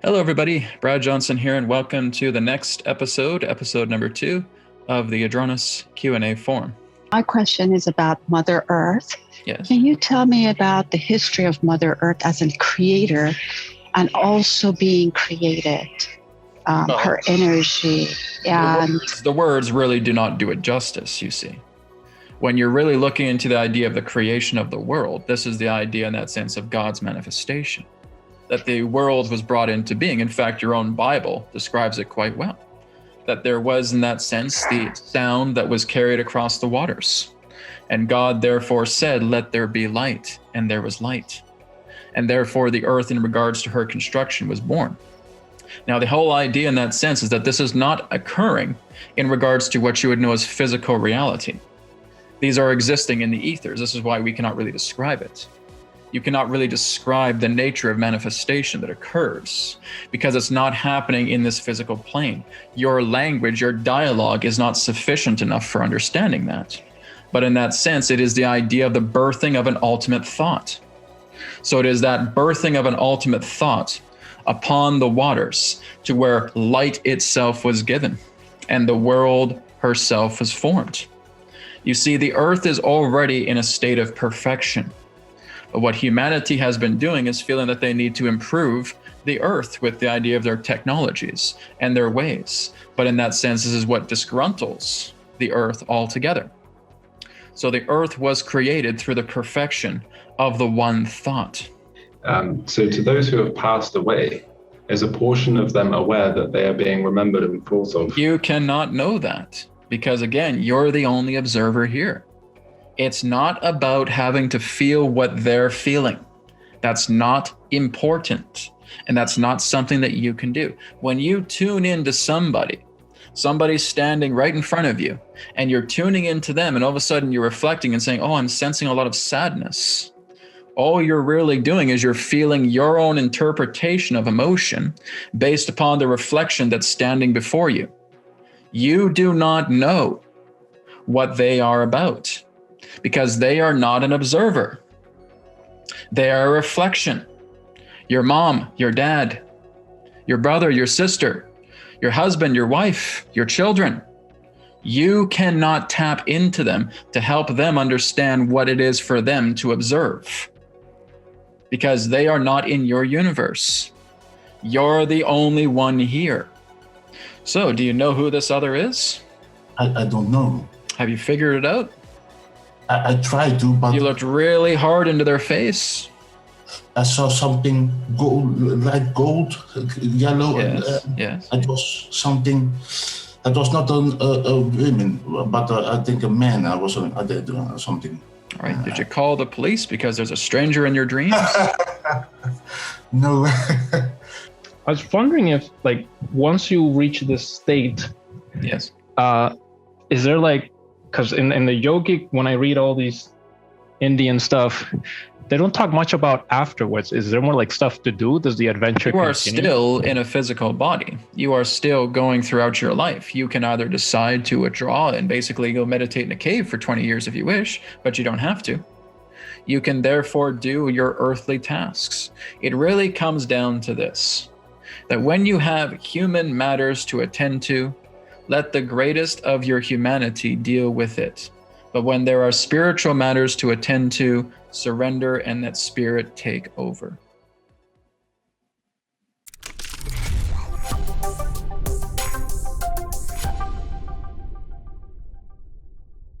Hello, everybody. Brad Johnson here, and welcome to the next episode number 2 of the Adronis Q&A forum. My question is about Mother Earth. Yes. Can you tell me about the history of Mother Earth as a creator and also being created, her energy? And the words really do not do it justice, you see. When you're really looking into the idea of the creation of the world, this is the idea in that sense of God's manifestation, that the world was brought into being. In fact, your own Bible describes it quite well, that there was, in that sense, the sound that was carried across the waters. And God therefore said, "Let there be light," and there was light. And therefore the earth, in regards to her construction, was born. Now, the whole idea in that sense is that this is not occurring in regards to what you would know as physical reality. These are existing in the ethers. This is why we cannot really describe it. You cannot really describe the nature of manifestation that occurs because it's not happening in this physical plane. Your language, your dialogue is not sufficient enough for understanding that. But in that sense, it is the idea of the birthing of an ultimate thought. So it is that birthing of an ultimate thought upon the waters to where light itself was given and the world herself was formed. You see, the earth is already in a state of perfection. But what humanity has been doing is feeling that they need to improve the earth with the idea of their technologies and their ways. But in that sense, this is what disgruntles the earth altogether. So the earth was created through the perfection of the one thought. So to those who have passed away, is a portion of them aware that they are being remembered and thought of? You cannot know that because, again, you're the only observer here. It's not about having to feel what they're feeling. That's not important. And that's not something that you can do. When you tune into somebody's standing right in front of you, and you're tuning into them, and all of a sudden you're reflecting and saying, "Oh, I'm sensing a lot of sadness." All you're really doing is you're feeling your own interpretation of emotion based upon the reflection that's standing before you. You do not know what they are about, because they are not an observer. They are a reflection. Your mom, your dad, your brother, your sister, your husband, your wife, your children. You cannot tap into them to help them understand what it is for them to observe, because they are not in your universe. You're the only one here. So, do you know who this other is? I don't know. Have you figured it out? I tried to, but You looked really hard into their face. I saw something gold, like gold, yellow. Yes, yes. It was something. It was not a woman, but I think a man. I did something. All right. Did you call the police because there's a stranger in your dreams? No. I was wondering if, like, once you reach this state, Yes. is there because in the yogic, when I read all these Indian stuff, they don't talk much about afterwards. Is there more like stuff to do? Does the adventure You are continue? still in a physical body. You are still going throughout your life. You can either decide to withdraw and basically go meditate in a cave for 20 years if you wish, but you don't have to. You can therefore do your earthly tasks. It really comes down to this, that when you have human matters to attend to, let the greatest of your humanity deal with it. But when there are spiritual matters to attend to, surrender and let spirit take over.